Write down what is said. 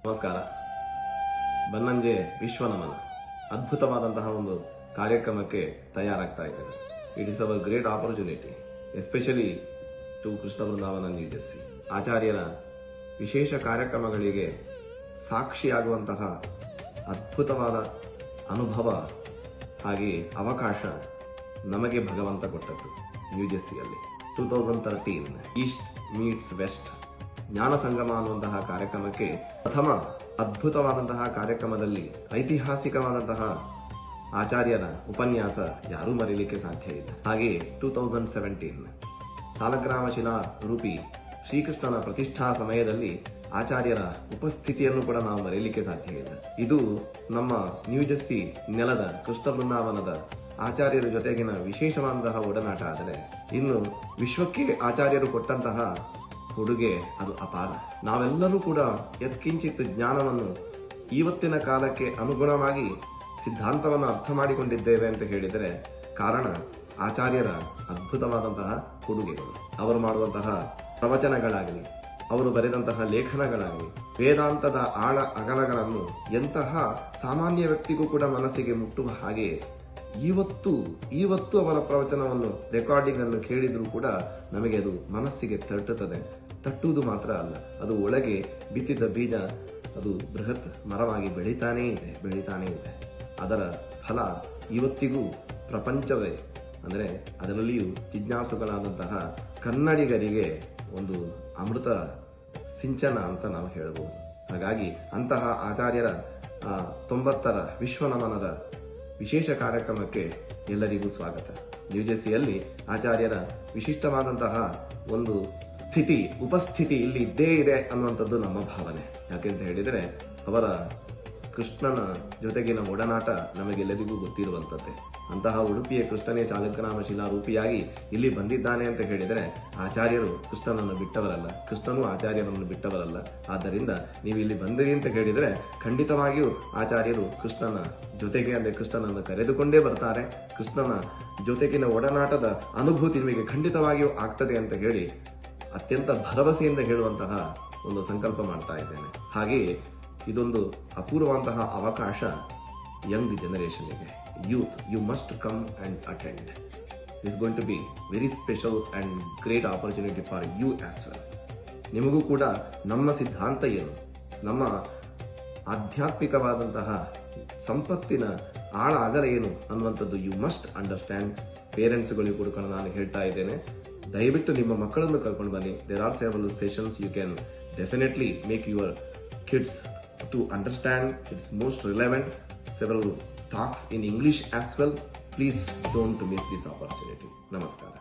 ನಮಸ್ಕಾರ. ಬನ್ನಂಜೆ ವಿಶ್ವನಮನ ಅದ್ಭುತವಾದಂತಹ ಒಂದು ಕಾರ್ಯಕ್ರಮಕ್ಕೆ ತಯಾರಾಗ್ತಾ ಇದ್ದೇವೆ. It is our great opportunity especially to Krishna Brindavana New Jersey. ಆಚಾರ್ಯರ ವಿಶೇಷ ಕಾರ್ಯಕ್ರಮಗಳಿಗೆ ಸಾಕ್ಷಿಯಾಗುವಂತಹ ಅದ್ಭುತವಾದ ಅನುಭವ ಹಾಗೆ ಅವಕಾಶ ನಮಗೆ ಭಗವಂತ ಕೊಟ್ಟದ್ದು ನ್ಯೂ ಜೆರ್ಸಿಯಲ್ಲಿ. 2013 ಈಸ್ಟ್ ಮೀಟ್ಸ್ ವೆಸ್ಟ್ ಜ್ಞಾನ ಸಂಗಮ ಅನ್ನುವಂತಹ ಕಾರ್ಯಕ್ರಮಕ್ಕೆ ಪ್ರಥಮ ಅದ್ಭುತವಾದಂತಹ ಕಾರ್ಯಕ್ರಮದಲ್ಲಿ ಐತಿಹಾಸಿಕವಾದಂತಹ ಆಚಾರ್ಯರ ಉಪನ್ಯಾಸ ಯಾರೂ ಮರೀಲಿಕ್ಕೆ ಸಾಧ್ಯ ಇಲ್ಲ. ಹಾಗೆ 2017 ಸಾಲಗ್ರಾಮ ಶಿಲಾ ರೂಪಿ ಶ್ರೀಕೃಷ್ಣನ ಪ್ರತಿಷ್ಠಾ ಸಮಯದಲ್ಲಿ ಆಚಾರ್ಯರ ಉಪಸ್ಥಿತಿಯನ್ನು ಕೂಡ ನಾವು ಮರೆಯಲಿಕ್ಕೆ ಸಾಧ್ಯ ಇಲ್ಲ. ಇದು ನಮ್ಮ ನ್ಯೂ ಜೆರ್ಸಿ ನೆಲದ ಕೃಷ್ಣ ಬೃಂದಾವನದ ಆಚಾರ್ಯರ ಜೊತೆಗಿನ ವಿಶೇಷವಾದಂತಹ ಒಡನಾಟ. ಆದರೆ ಇನ್ನು ವಿಶ್ವಕ್ಕೆ ಆಚಾರ್ಯರು ಕೊಟ್ಟಂತಹ ಕೊಡುಗೆ ಅದು ಅಪಾರ. ನಾವೆಲ್ಲರೂ ಕೂಡ ಯತ್ಕಿಂಚಿತ್ ಜ್ಞಾನವನ್ನು ಇವತ್ತಿನ ಕಾಲಕ್ಕೆ ಅನುಗುಣವಾಗಿ ಸಿದ್ಧಾಂತವನ್ನು ಅರ್ಥ ಮಾಡಿಕೊಂಡಿದ್ದೇವೆ ಅಂತ ಹೇಳಿದರೆ ಕಾರಣ ಆಚಾರ್ಯರ ಅದ್ಭುತವಾದಂತಹ ಕೊಡುಗೆಗಳು. ಅವರು ಮಾಡುವಂತಹ ಪ್ರವಚನಗಳಾಗಲಿ, ಅವರು ಬರೆದಂತಹ ಲೇಖನಗಳಾಗಲಿ, ವೇದಾಂತದ ಆಳ ಅಗಲಗಳನ್ನು ಎಂತಹ ಸಾಮಾನ್ಯ ವ್ಯಕ್ತಿಗೂ ಕೂಡ ಮನಸ್ಸಿಗೆ ಮುಟ್ಟುವ ಹಾಗೆ ಇವತ್ತು ಅವರ ಪ್ರವಚನವನ್ನು ರೆಕಾರ್ಡಿಂಗ್ ಅನ್ನು ಕೇಳಿದ್ರೂ ಕೂಡ ನಮಗೆ ಅದು ಮನಸ್ಸಿಗೆ ತಟ್ಟುವುದು ಮಾತ್ರ ಅಲ್ಲ, ಅದು ಒಳಗೆ ಬಿತ್ತಿದ ಬೀಜ ಅದು ಬೃಹತ್ ಮರವಾಗಿ ಬೆಳೀತಾನೇ ಇದೆ. ಅದರ ಫಲ ಇವತ್ತಿಗೂ ಪ್ರಪಂಚವೇ, ಅಂದರೆ ಅದರಲ್ಲಿಯೂ ಜಿಜ್ಞಾಸುಗಳಾದಂತಹ ಕನ್ನಡಿಗರಿಗೆ ಒಂದು ಅಮೃತ ಸಿಂಚನ ಅಂತ ನಾವು ಹೇಳಬಹುದು. ಹಾಗಾಗಿ ಅಂತಹ ಆಚಾರ್ಯರ 90ರ ವಿಶ್ವನಮನದ ವಿಶೇಷ ಕಾರ್ಯಕ್ರಮಕ್ಕೆ ಎಲ್ಲರಿಗೂ ಸ್ವಾಗತ. ನ್ಯೂ ಜೆರ್ಸಿಯಲ್ಲಿ ಆಚಾರ್ಯರ ವಿಶಿಷ್ಟವಾದಂತಹ ಒಂದು ಉಪಸ್ಥಿತಿ ಇಲ್ಲಿ ಇದ್ದೇ ಇದೆ ಅನ್ನುವಂಥದ್ದು ನಮ್ಮ ಭಾವನೆ. ಯಾಕೆಂತ ಹೇಳಿದರೆ ಅವರ ಕೃಷ್ಣನ ಜೊತೆಗಿನ ಒಡನಾಟ ನಮಗೆಲ್ಲರಿಗೂ ಗೊತ್ತಿರುವಂಥದ್ದೇ. ಅಂತಹ ಉಡುಪಿಯ ಕೃಷ್ಣನೇ ಸಾಲಗ್ರಾಮ ಶಿಲಾ ರೂಪಿಯಾಗಿ ಇಲ್ಲಿ ಬಂದಿದ್ದಾನೆ ಅಂತ ಹೇಳಿದರೆ ಆಚಾರ್ಯರು ಕೃಷ್ಣನನ್ನು ಬಿಟ್ಟವರಲ್ಲ, ಕೃಷ್ಣನು ಆಚಾರ್ಯರನ್ನು ಬಿಟ್ಟವರಲ್ಲ. ಆದ್ದರಿಂದ ನೀವು ಇಲ್ಲಿ ಬಂದಿರಿ ಅಂತ ಹೇಳಿದರೆ ಖಂಡಿತವಾಗಿಯೂ ಆಚಾರ್ಯರು ಕೃಷ್ಣನ ಜೊತೆಗೆ, ಅಂದರೆ ಕೃಷ್ಣನನ್ನು ಕರೆದುಕೊಂಡೇ ಬರ್ತಾರೆ. ಕೃಷ್ಣನ ಜೊತೆಗಿನ ಒಡನಾಟದ ಅನುಭೂತಿ ನಿಮಗೆ ಖಂಡಿತವಾಗಿಯೂ ಆಗ್ತದೆ ಅಂತ ಹೇಳಿ ಅತ್ಯಂತ ಭರವಸೆಯಿಂದ ಹೇಳುವಂತಹ ಒಂದು ಸಂಕಲ್ಪ ಮಾಡ್ತಾ ಇದ್ದೇನೆ. ಹಾಗೆಯೇ ಇದೊಂದು ಅಪೂರ್ವವಂತಹ ಅವಕಾಶ ಯಂಗ್ ಜನರೇಷನ್ಗೆ. Youth, you must come and attend. Is going to be very special and great opportunity for you as well. ನಿಮಗೂ ಕೂಡ ನಮ್ಮ ಸಿದ್ಧಾಂತ ಏನು, ನಮ್ಮ ಆಧ್ಯಾತ್ಮಿಕವಾದಂತಹ ಸಂಪತ್ತಿನ ಆಳ ಅಗಲ ಏನು ಅನ್ನುವಂಥದ್ದು ಯು ಮಸ್ಟ್ ಅಂಡರ್ಸ್ಟ್ಯಾಂಡ್. ಪೇರೆಂಟ್ಸ್ಗಳಿಗೂ ಕೂಡ ನಾನು ಹೇಳ್ತಾ ಇದ್ದೇನೆ, ದಯವಿಟ್ಟು ನಿಮ್ಮ ಮಕ್ಕಳನ್ನು ಕರ್ಕೊಂಡು ಬನ್ನಿ. There are several sessions you can definitely make your kids to understand. It's most relevant. Several talks in English as well. Please don't miss this opportunity. Namaskara.